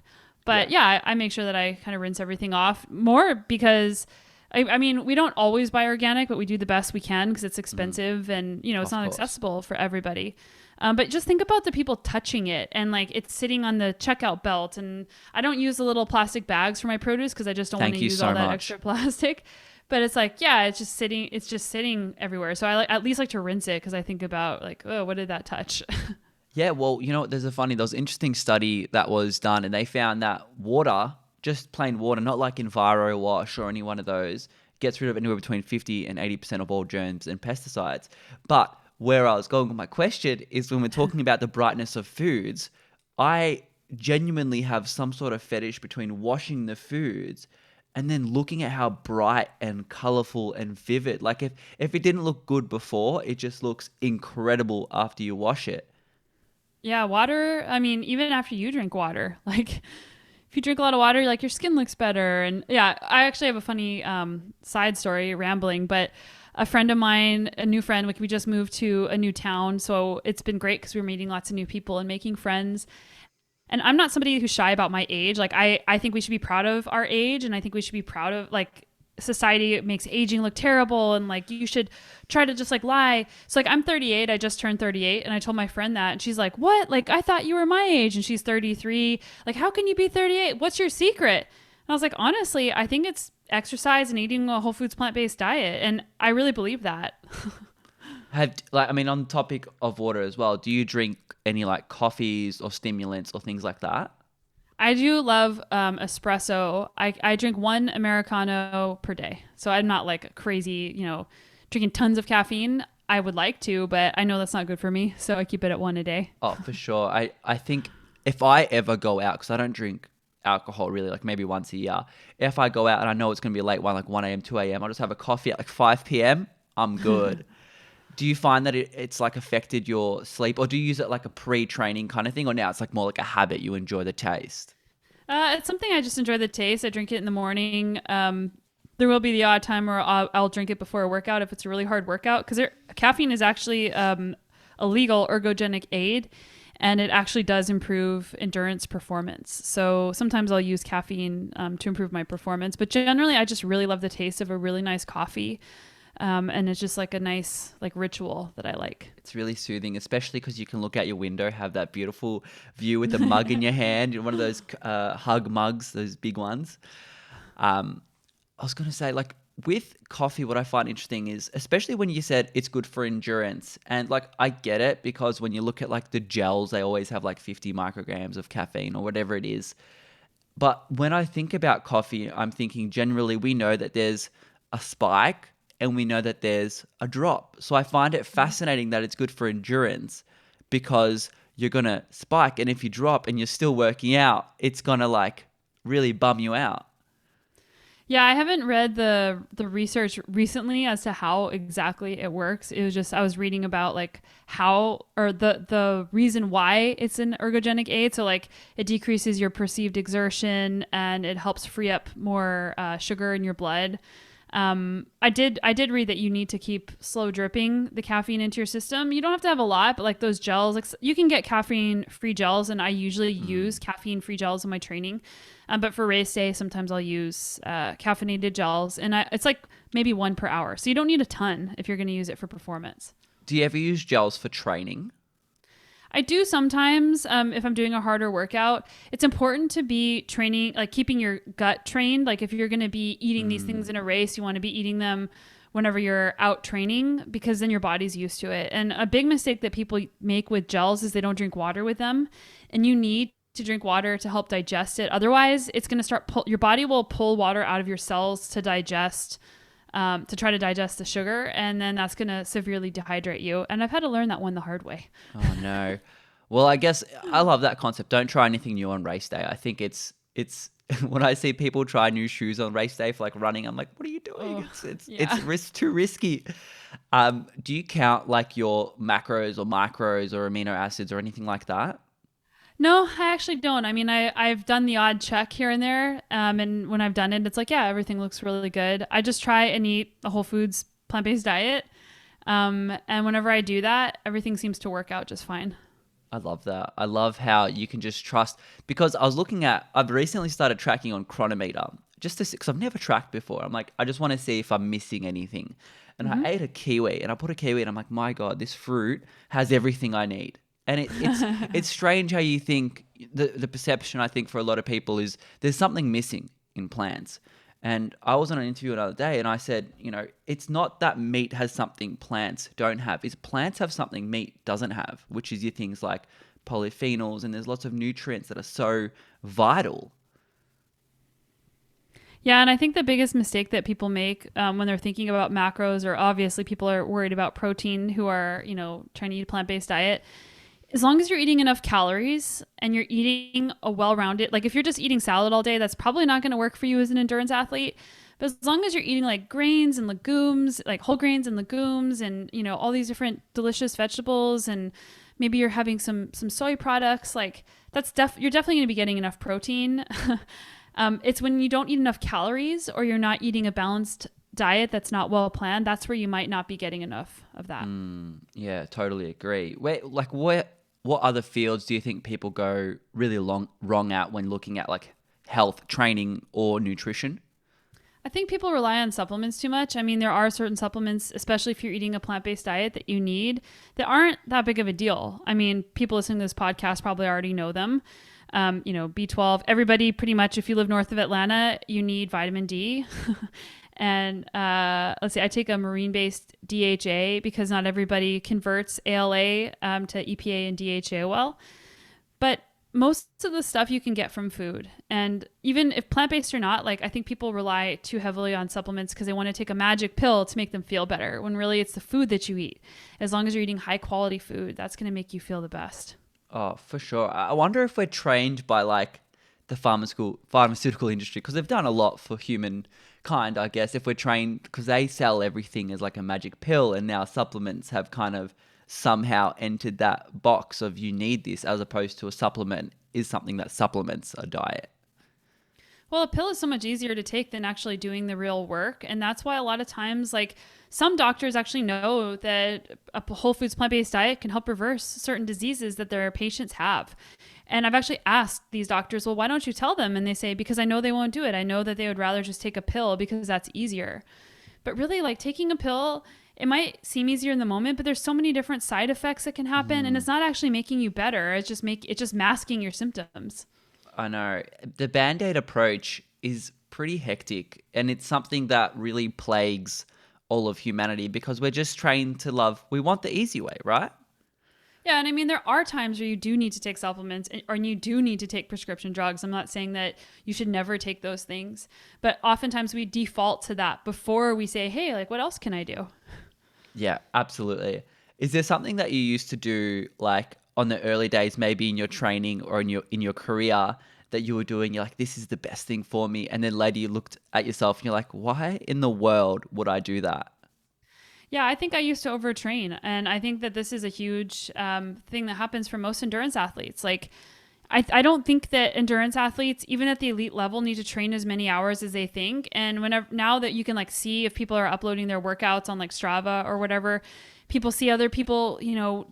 S2: But yeah, I make sure that I kind of rinse everything off more because I mean, we don't always buy organic, but we do the best we can because it's expensive and, you know, it's
S1: Of
S2: not
S1: course.
S2: accessible for everybody. But just think about the people touching it and like it's sitting on the checkout belt. And I don't use the little plastic bags for my produce because I just don't want
S1: Thank
S2: to
S1: you
S2: use all
S1: so
S2: that
S1: much.
S2: extra plastic. But it's like, yeah, it's just sitting everywhere. So I like, at least like to rinse it because I think about like, oh, what did that touch?
S1: Yeah, well, you know what? There was an interesting study that was done, and they found that water, just plain water, not like Enviro Wash or any one of those, gets rid of anywhere between 50 and 80% of all germs and pesticides. But where I was going with my question is when we're talking about the brightness of foods, I genuinely have some sort of fetish between washing the foods and then looking at how bright and colorful and vivid. Like if it didn't look good before, it just looks incredible after you wash it.
S2: Yeah, water. I mean, even after you drink water, like if you drink a lot of water, like your skin looks better. And yeah, I actually have a funny side story, rambling, but a friend of mine, a new friend, like we just moved to a new town, so it's been great because we're meeting lots of new people and making friends. And I'm not somebody who's shy about my age. Like I think we should be proud of our age, and I think we should be proud of like society makes aging look terrible, and like you should try to just like lie. So like I'm 38, I just turned 38, and I told my friend that, and she's like, "What? Like I thought you were my age," and she's 33. Like how can you be 38? What's your secret? And I was like, honestly, I think it's exercise and eating a whole foods plant-based diet, and I really believe that.
S1: I mean, on the topic of water as well, do you drink any like coffees or stimulants or things like that?
S2: I do love espresso. I drink one Americano per day. So I'm not like crazy, you know, drinking tons of caffeine. I would like to, but I know that's not good for me. So I keep it at one a day.
S1: Oh, for sure. I think if I ever go out, because I don't drink alcohol really, like maybe once a year, if I go out and I know it's going to be a late one, like 1 a.m., 2 a.m., I'll just have a coffee at like 5 p.m. I'm good. Do you find that it's like affected your sleep, or do you use it like a pre-training kind of thing, or now it's like more like a habit, you enjoy the taste?
S2: It's something I just enjoy the taste. I drink it in the morning. There will be the odd time where I'll drink it before a workout if it's a really hard workout because caffeine is actually a legal ergogenic aid, and it actually does improve endurance performance. So sometimes I'll use caffeine to improve my performance, but generally I just really love the taste of a really nice coffee. And it's just like a nice like ritual that I like.
S1: It's really soothing, especially because you can look out your window, have that beautiful view with a mug in your hand, one of those hug mugs, those big ones. I was going to say, like, with coffee, what I find interesting is, especially when you said it's good for endurance, and like, I get it because when you look at like the gels, they always have like 50 micrograms of caffeine or whatever it is. But when I think about coffee, I'm thinking generally we know that there's a spike and we know that there's a drop. So I find it fascinating that it's good for endurance because you're going to spike. And if you drop and you're still working out, it's going to like really bum you out.
S2: Yeah, I haven't read the research recently as to how exactly it works. It was just I was reading about like how or the reason why it's an ergogenic aid. So like it decreases your perceived exertion and it helps free up more sugar in your blood. I did read that you need to keep slow dripping the caffeine into your system. You don't have to have a lot, but like those gels, like you can get caffeine free gels, and I usually use caffeine free gels in my training. But for race day, sometimes I'll use caffeinated gels, and it's like maybe one per hour. So you don't need a ton if you're going to use it for performance.
S1: Do you ever use gels for training?
S2: I do sometimes if I'm doing a harder workout. It's important to be training, like keeping your gut trained. Like if you're going to be eating these things in a race, you want to be eating them whenever you're out training because then your body's used to it. And a big mistake that people make with gels is they don't drink water with them. And you need to drink water to help digest it. Otherwise, it's going to your body will pull water out of your cells to digest to try to digest the sugar, and then that's going to severely dehydrate you. And I've had to learn that one the hard way.
S1: Oh no. Well, I guess I love that concept. Don't try anything new on race day. I think it's when I see people try new shoes on race day for like running, I'm like, what are you doing? It's too risky. Do you count like your macros or micros or amino acids or anything like that?
S2: No, I actually don't. I mean, I've done the odd check here and there. And when I've done it, it's like, yeah, everything looks really good. I just try and eat a whole foods plant-based diet. And whenever I do that, everything seems to work out just fine.
S1: I love that. I love how you can just trust, because I've recently started tracking on Chronometer just to see, because I've never tracked before. I'm like, I just want to see if I'm missing anything. And I
S2: Hmm.
S1: ate a kiwi and I put a kiwi and I'm like, my God, this fruit has everything I need. And it's strange how you think the perception, I think, for a lot of people is there's something missing in plants. And I was on an interview another day and I said, it's not that meat has something plants don't have. It's plants have something meat doesn't have, which is your things like polyphenols, and there's lots of nutrients that are so vital.
S2: Yeah, and I think the biggest mistake that people make when they're thinking about macros, or obviously people are worried about protein who are, trying to eat a plant based diet, as long as you're eating enough calories and you're eating a well-rounded, like if you're just eating salad all day, that's probably not going to work for you as an endurance athlete. But as long as you're eating like grains and legumes, like whole grains and legumes, and all these different delicious vegetables, and maybe you're having some soy products, like you're definitely going to be getting enough protein. It's when you don't eat enough calories or you're not eating a balanced diet that's not well planned, that's where you might not be getting enough of that.
S1: Yeah, totally agree. What other fields do you think people go really wrong at when looking at like health, training, or nutrition?
S2: I think people rely on supplements too much. I mean, there are certain supplements, especially if you're eating a plant based diet, that you need that aren't that big of a deal. I mean, people listening to this podcast probably already know them. B12, everybody pretty much, if you live north of Atlanta, you need vitamin D. And let's see, I take a marine based DHA because not everybody converts ALA to EPA and DHA well. But most of the stuff you can get from food. And even if plant-based or not, like I think people rely too heavily on supplements because they want to take a magic pill to make them feel better, when really it's the food that you eat. As long as you're eating high quality food, that's going to make you feel the best.
S1: Oh, for sure. I wonder if we're trained by like the pharmaceutical industry, because they've done a lot for humankind, I guess. If we're trained, because they sell everything as like a magic pill, and now supplements have kind of somehow entered that box of you need this, as opposed to a supplement is something that supplements a diet.
S2: Well, a pill is so much easier to take than actually doing the real work. And that's why a lot of times, like some doctors actually know that a whole foods plant based diet can help reverse certain diseases that their patients have. And I've actually asked these doctors, well, why don't you tell them? And they say, because I know they won't do it. I know that they would rather just take a pill because that's easier. But really, like taking a pill, it might seem easier in the moment, but there's so many different side effects that can happen. And it's not actually making you better. It's just masking your symptoms.
S1: I know. The band-aid approach is pretty hectic, and it's something that really plagues all of humanity, because we're just trained to we want the easy way, right?
S2: Yeah, and I mean, there are times where you do need to take supplements or you do need to take prescription drugs. I'm not saying that you should never take those things, but oftentimes we default to that before we say, hey, like, what else can I do?
S1: Yeah, absolutely. Is there something that you used to do, like on the early days, maybe in your training or in your career, that you were doing? You're like, this is the best thing for me, and then later you looked at yourself and you're like, why in the world would I do that?
S2: Yeah, I think I used to overtrain. And I think that this is a huge thing that happens for most endurance athletes. Like, I don't think that endurance athletes, even at the elite level, need to train as many hours as they think. And whenever now that you can like see if people are uploading their workouts on like Strava or whatever, people see other people,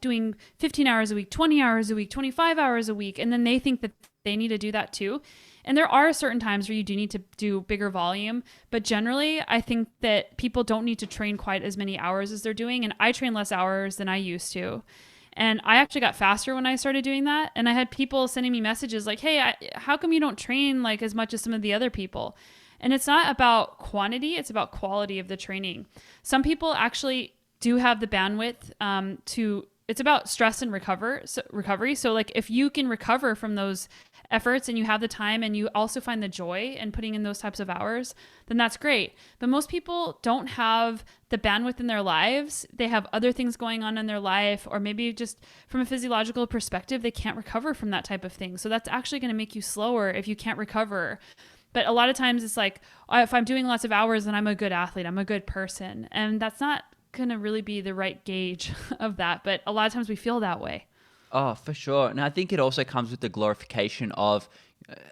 S2: doing 15 hours a week, 20 hours a week, 25 hours a week, and then they think that they need to do that too. And there are certain times where you do need to do bigger volume, but generally I think that people don't need to train quite as many hours as they're doing. And I train less hours than I used to. And I actually got faster when I started doing that. And I had people sending me messages like, hey, how come you don't train like as much as some of the other people? And it's not about quantity, it's about quality of the training. Some people actually do have the bandwidth it's about stress and recovery. So like if you can recover from those efforts and you have the time and you also find the joy in putting in those types of hours, then that's great. But most people don't have the bandwidth in their lives. They have other things going on in their life, or maybe just from a physiological perspective, they can't recover from that type of thing. So that's actually going to make you slower if you can't recover. But a lot of times it's like, if I'm doing lots of hours, then I'm a good athlete, I'm a good person. And that's not going to really be the right gauge of that. But a lot of times we feel that way.
S1: Oh, for sure. And I think it also comes with the glorification of,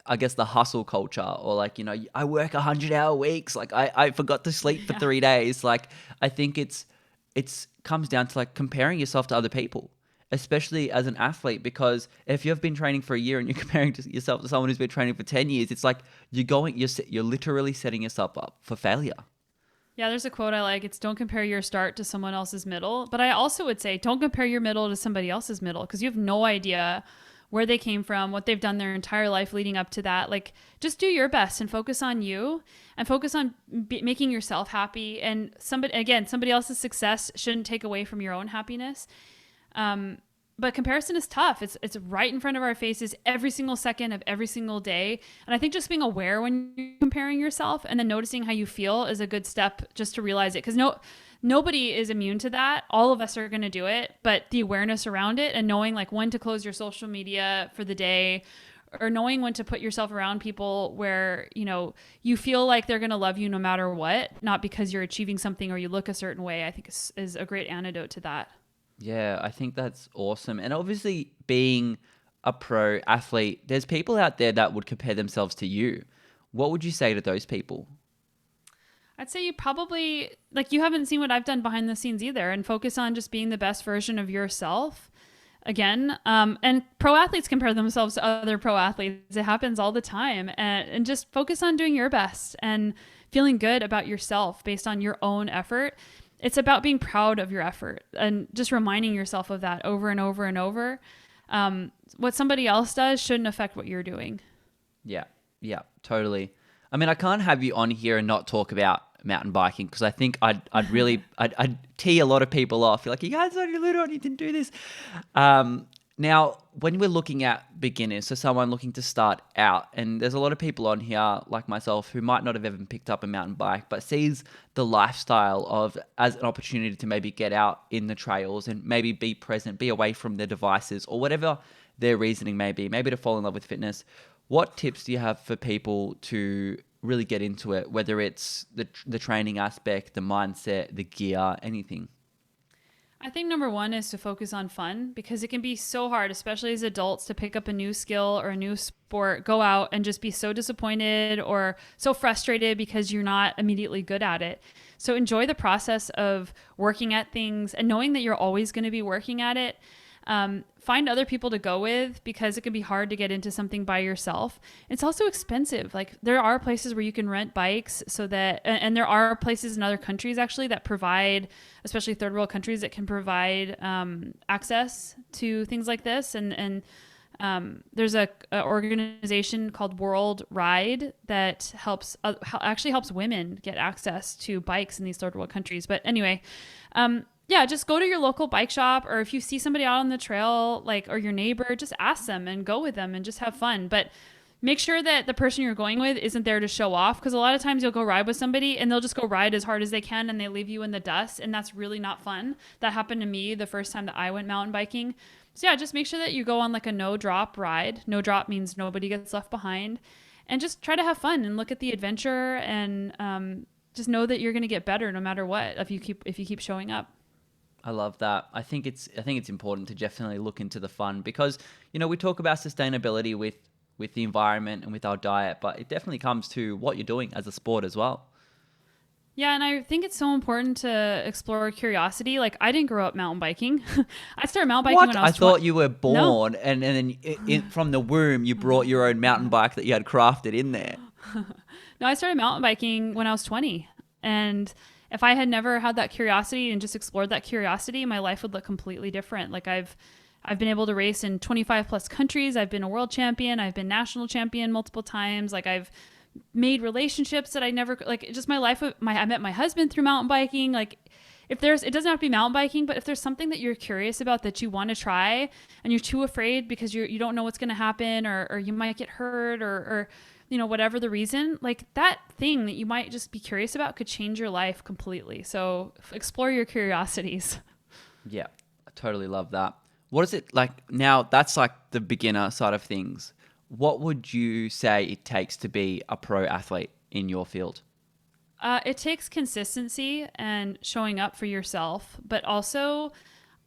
S1: I guess, the hustle culture, or like, I work 100-hour weeks. Like I forgot to sleep for
S2: Yeah.
S1: 3 days. Like I think it's comes down to like comparing yourself to other people. especially as an athlete, because if you've been training for a year and you're comparing yourself to someone who's been training for 10 years, it's like you're literally setting yourself up for failure.
S2: Yeah, there's a quote I like. It's don't compare your start to someone else's middle. But I also would say don't compare your middle to somebody else's middle because you have no idea where they came from, what they've done their entire life leading up to that. Like, just do your best and focus on you and focus on making yourself happy. And somebody else's success shouldn't take away from your own happiness. But comparison is tough. It's right in front of our faces every single second of every single day. And I think just being aware when you're comparing yourself and then noticing how you feel is a good step just to realize it. Because nobody is immune to that. All of us are going to do it. But the awareness around it and knowing like when to close your social media for the day, or knowing when to put yourself around people where, you feel like they're going to love you no matter what, not because you're achieving something or you look a certain way, I think is a great antidote to that.
S1: Yeah, I think that's awesome. And obviously, being a pro athlete, there's people out there that would compare themselves to you. What would you say to those people?
S2: I'd say you probably, like, you haven't seen what I've done behind the scenes either, and focus on just being the best version of yourself. Again, and pro athletes compare themselves to other pro athletes. It happens all the time. And just focus on doing your best and feeling good about yourself based on your own effort. It's about being proud of your effort and just reminding yourself of that over and over and over. What somebody else does shouldn't affect what you're doing.
S1: Yeah, totally. I mean, I can't have you on here and not talk about mountain biking because I think I'd tee a lot of people off. You're like, you guys are little and you didn't do this. Now, when we're looking at beginners, so someone looking to start out, and there's a lot of people on here like myself who might not have ever picked up a mountain bike, but sees the lifestyle of as an opportunity to maybe get out in the trails and maybe be present, be away from their devices or whatever their reasoning may be, maybe to fall in love with fitness. What tips do you have for people to really get into it, whether it's the training aspect, the mindset, the gear, anything?
S2: I think number one is to focus on fun because it can be so hard, especially as adults, to pick up a new skill or a new sport, go out and just be so disappointed or so frustrated because you're not immediately good at it. So enjoy the process of working at things and knowing that you're always going to be working at it. Find other people to go with because it can be hard to get into something by yourself. It's also expensive. Like there are places where you can rent bikes and there are places in other countries actually that provide, especially third world countries, that can provide access to things like this. And there's a organization called World Ride that actually helps women get access to bikes in these third world countries. But anyway, yeah, just go to your local bike shop, or if you see somebody out on the trail, or your neighbor, just ask them and go with them and just have fun. But make sure that the person you're going with isn't there to show off, because a lot of times you'll go ride with somebody and they'll just go ride as hard as they can and they leave you in the dust, and that's really not fun. That happened to me the first time that I went mountain biking. So yeah, just make sure that you go on a no drop ride. No drop means nobody gets left behind, and just try to have fun and look at the adventure, and just know that you're going to get better no matter what if you keep showing up.
S1: I love that. I think it's important to definitely look into the fun because, we talk about sustainability with the environment and with our diet, but it definitely comes to what you're doing as a sport as well.
S2: Yeah, and I think it's so important to explore curiosity. Like, I didn't grow up mountain biking. I started mountain biking when I was
S1: I thought you were born and then from the womb you brought your own mountain bike that you had crafted in there.
S2: No, I started mountain biking when I was 20. And if I had never had that curiosity and just explored that curiosity, my life would look completely different. Like I've been able to race in 25 plus countries. I've been a world champion. I've been national champion multiple times. Like I've made relationships that I never, just my life. I met my husband through mountain biking. Like it doesn't have to be mountain biking, but if there's something that you're curious about that you want to try and you're too afraid because you don't know what's going to happen, or you might get hurt or whatever the reason, like that thing that you might just be curious about could change your life completely. So explore your curiosities.
S1: Yeah, I totally love that. What is it like now? That's like the beginner side of things. What would you say it takes to be a pro athlete in your field?
S2: It takes consistency and showing up for yourself, but also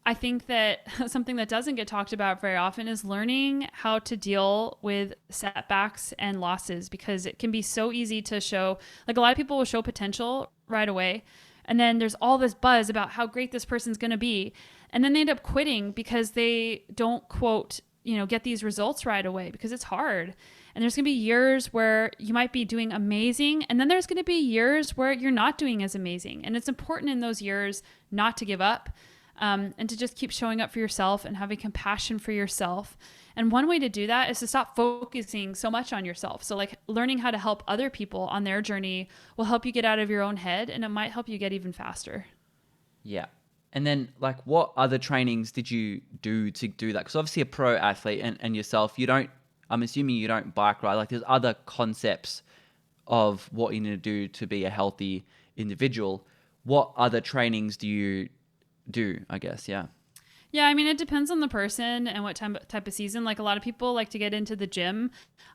S2: I think that something that doesn't get talked about very often is learning how to deal with setbacks and losses, because it can be so easy to show, a lot of people will show potential right away. And then there's all this buzz about how great this person's going to be. And then they end up quitting because they don't quote, get these results right away because it's hard. And there's going to be years where you might be doing amazing. And then there's going to be years where you're not doing as amazing. And it's important in those years not to give up, and to just keep showing up for yourself and having compassion for yourself. And one way to do that is to stop focusing so much on yourself. So like learning how to help other people on their journey will help you get out of your own head, and it might help you get even faster.
S1: Yeah. And then like what other trainings did you do to do that? Because obviously a pro athlete and yourself, I'm assuming you don't bike ride. Like there's other concepts of what you need to do to be a healthy individual. What other trainings do you do, I guess? Yeah.
S2: Yeah, I mean, it depends on the person and what type of season. Like a lot of people like to get into the gym.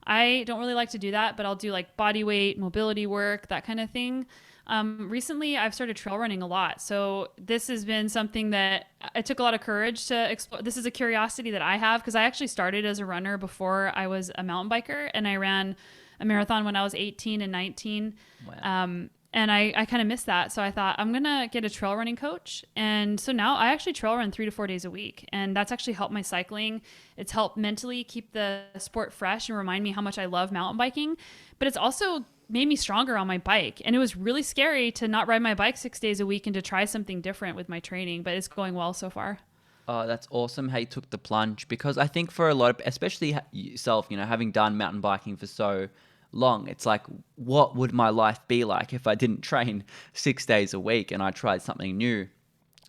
S2: I don't really like to do that, but I'll do like body weight, mobility work, that kind of thing. Recently, I've started trail running a lot. So this has been something that it took a lot of courage to explore. This is a curiosity that I have because I actually started as a runner before I was a mountain biker, and I ran a marathon when I was 18 and 19.
S1: Wow.
S2: And I kind of missed that. So I thought I'm going to get a trail running coach. And so now I actually trail run 3 to 4 days a week. And that's actually helped my cycling. It's helped mentally keep the sport fresh and remind me how much I love mountain biking. But it's also made me stronger on my bike. And it was really scary to not ride my bike 6 days a week and to try something different with my training. But it's going well so far.
S1: Oh, that's awesome how you took the plunge, because I think for a lot of, especially yourself, having done mountain biking for so long, it's like, what would my life be like if I didn't train 6 days a week and I tried something new?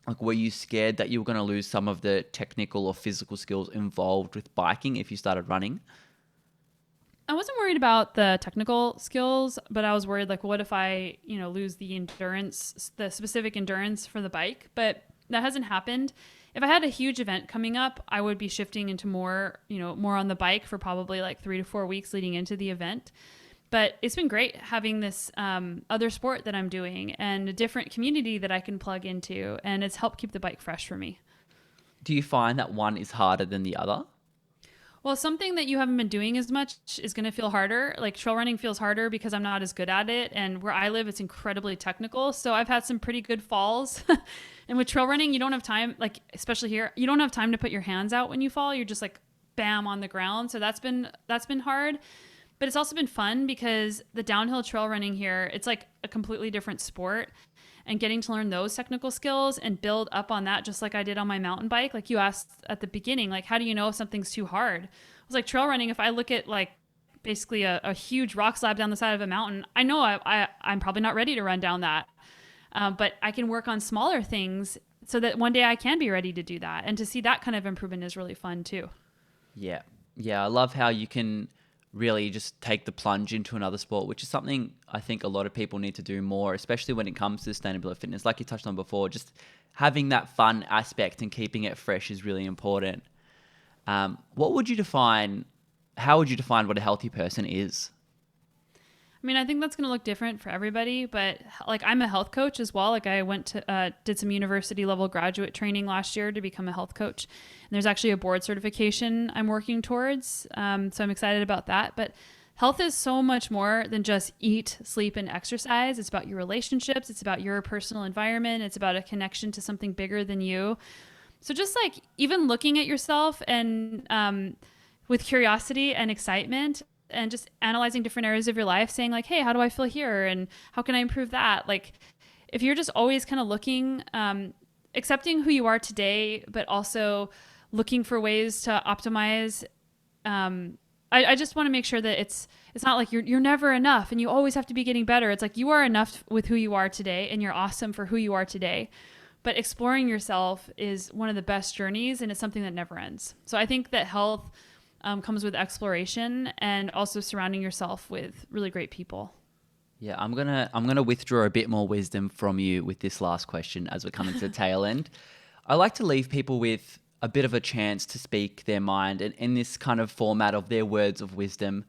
S1: Like, were you scared that you were going to lose some of the technical or physical skills involved with biking if you started running?
S2: I wasn't worried about the technical skills, but I was worried like, what if I, lose the endurance, the specific endurance for the bike? But that hasn't happened. If I had a huge event coming up, I would be shifting into more on the bike for probably like 3 to 4 weeks leading into the event. But it's been great having this other sport that I'm doing and a different community that I can plug into. And it's helped keep the bike fresh for me.
S1: Do you find that one is harder than the other?
S2: Well, something that you haven't been doing as much is going to feel harder. Like trail running feels harder because I'm not as good at it. And where I live, it's incredibly technical. So I've had some pretty good falls. And with trail running, you don't have time, like especially here, you don't have time to put your hands out when you fall. You're just like bam on the ground. So that's been hard. But it's also been fun because the downhill trail running here, it's like a completely different sport. And getting to learn those technical skills and build up on that, just like I did on my mountain bike. Like you asked at the beginning, like, how do you know if something's too hard? I was like, trail running, if I look at like basically a huge rock slab down the side of a mountain, I know I'm probably not ready to run down that. But I can work on smaller things so that one day I can be ready to do that. And to see that kind of improvement is really fun too.
S1: Yeah. Yeah. I love how you can really just take the plunge into another sport, which is something I think a lot of people need to do more, especially when it comes to sustainable fitness. Like you touched on before, just having that fun aspect and keeping it fresh is really important. How would you define what a healthy person is?
S2: I mean, I think that's going to look different for everybody, but like I'm a health coach as well. Like I went to did some university level graduate training last year to become a health coach. And there's actually a board certification I'm working towards. So I'm excited about that. But health is so much more than just eat, sleep, and exercise. It's about your relationships. It's about your personal environment. It's about a connection to something bigger than you. So just like even looking at yourself and with curiosity and excitement, and just analyzing different areas of your life, saying like, hey, how do I feel here? And how can I improve that? Like if you're just always kind of looking, accepting who you are today, but also looking for ways to optimize. I just want to make sure that it's not like you're never enough and you always have to be getting better. It's like you are enough with who you are today and you're awesome for who you are today. But exploring yourself is one of the best journeys and it's something that never ends. So I think that health comes with exploration and also surrounding yourself with really great people.
S1: Yeah, I'm gonna withdraw a bit more wisdom from you with this last question as we're coming to the tail end. I like to leave people with a bit of a chance to speak their mind, and in this kind of format of their words of wisdom.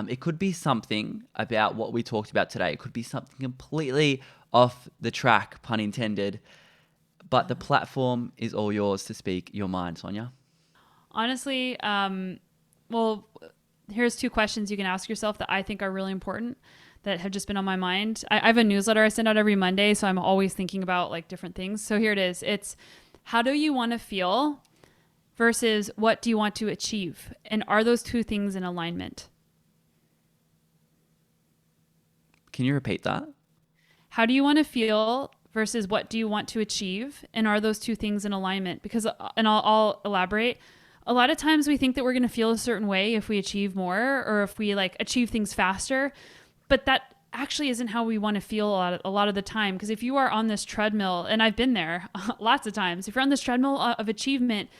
S1: It could be something about what we talked about today. It could be something completely off the track, pun intended. But the platform is all yours to speak your mind, Sonya.
S2: Honestly, well, here's 2 questions you can ask yourself that I think are really important that have just been on my mind. I have a newsletter I send out every Monday, so I'm always thinking about like different things. So here it is. It's how do you want to feel versus what do you want to achieve? And are those two things in alignment?
S1: Can you repeat that?
S2: How do you want to feel versus what do you want to achieve? And are those two things in alignment? Because, and I'll elaborate. A lot of times we think that we're going to feel a certain way if we achieve more or if we like achieve things faster, but that actually isn't how we want to feel a lot of the time. Because if you are on this treadmill, and I've been there lots of times, if you're on this treadmill of achievement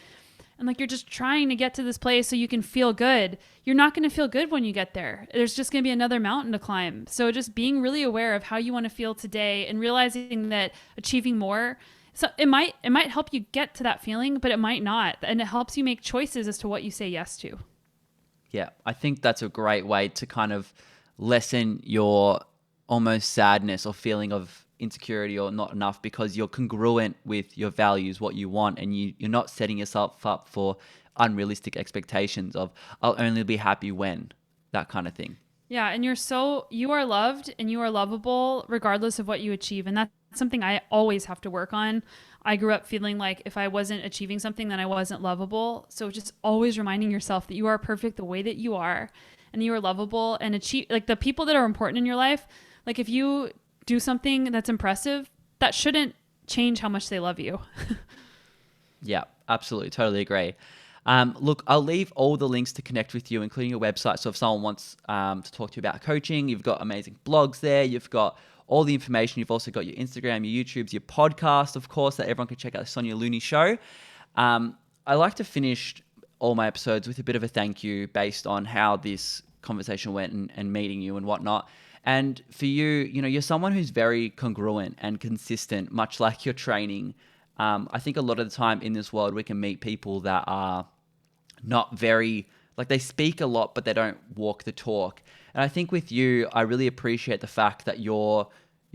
S2: and like you're just trying to get to this place so you can feel good, you're not going to feel good when you get there. There's just going to be another mountain to climb. So just being really aware of how you want to feel today and realizing that achieving more, so it might help you get to that feeling, but it might not. And it helps you make choices as to what you say yes to.
S1: Yeah, I think that's a great way to kind of lessen your almost sadness or feeling of insecurity or not enough, because you're congruent with your values, what you want, and you're not setting yourself up for unrealistic expectations of I'll only be happy when, that kind of thing.
S2: Yeah, and you are loved and you are lovable regardless of what you achieve. And that's something I always have to work on. I grew up feeling like if I wasn't achieving something, then I wasn't lovable. So just always reminding yourself that you are perfect the way that you are and you are lovable and achieve like the people that are important in your life. Like if you do something that's impressive, that shouldn't change how much they love you.
S1: Yeah, absolutely. Totally agree. Look, I'll leave all the links to connect with you, including your website. So if someone wants to talk to you about coaching, you've got amazing blogs there. You've got all the information. You've also got your Instagram, your YouTubes, your podcast, of course, that everyone can check out, the Sonya Looney Show. I like to finish all my episodes with a bit of a thank you based on how this conversation went and meeting you and whatnot. And for you, you're someone who's very congruent and consistent, much like your training. I think a lot of the time in this world, we can meet people that are not very, like they speak a lot, but they don't walk the talk. And I think with you, I really appreciate the fact that you're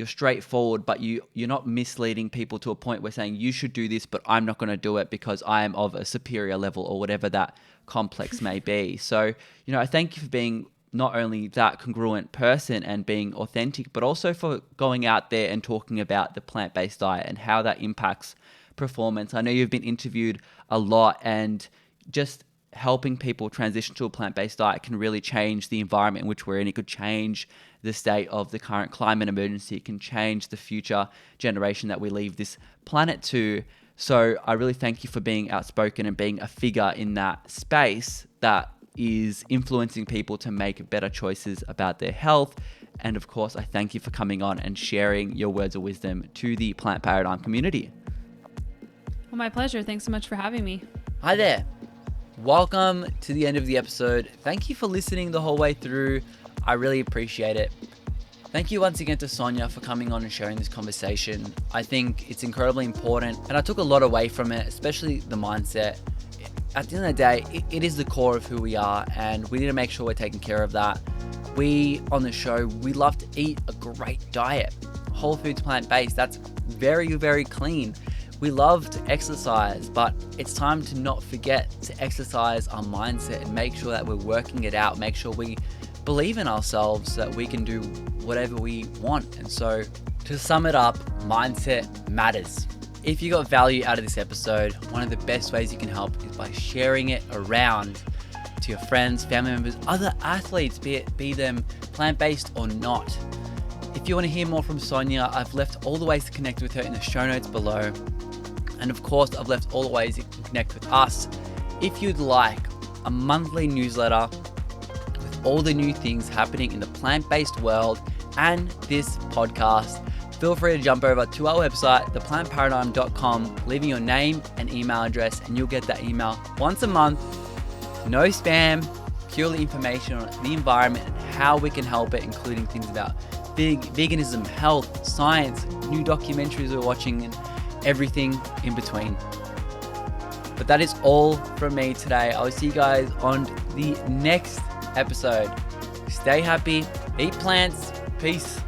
S1: straightforward, but you're not misleading people to a point where saying you should do this, but I'm not going to do it because I am of a superior level or whatever that complex may be. So, I thank you for being not only that congruent person and being authentic, but also for going out there and talking about the plant-based diet and how that impacts performance. I know you've been interviewed a lot, and just helping people transition to a plant-based diet can really change the environment in which we're in. It could change the state of the current climate emergency. It can change the future generation that we leave this planet to. So I really thank you for being outspoken and being a figure in that space that is influencing people to make better choices about their health. And of course, I thank you for coming on and sharing your words of wisdom to the Plant Paradigm community.
S2: Well, my pleasure. Thanks so much for having me.
S1: Hi there. Welcome to the end of the episode. Thank you for listening the whole way through. I really appreciate it. Thank you once again to Sonya for coming on and sharing this conversation. I think it's incredibly important, and I took a lot away from it, especially the mindset. At the end of the day, it is the core of who we are, and we need to make sure we're taking care of that. We, on the show, we love to eat a great diet. Whole foods, plant-based, that's very, very clean. We love to exercise, but it's time to not forget to exercise our mindset and make sure that we're working it out, make sure we believe in ourselves so that we can do whatever we want. And so, to sum it up, mindset matters. If you got value out of this episode, one of the best ways you can help is by sharing it around to your friends, family members, other athletes, be them plant-based or not. If you want to hear more from Sonya, I've left all the ways to connect with her in the show notes below. And of course, I've left all the ways you can connect with us. If you'd like a monthly newsletter with all the new things happening in the plant-based world and this podcast, feel free to jump over to our website, theplantparadigm.com, leaving your name and email address, and you'll get that email once a month. No spam, purely information on the environment and how we can help it, including things about veganism, health, science, new documentaries we're watching, and everything in between. But that is all from me today. I'll see you guys on the next episode. Stay happy, eat plants, peace.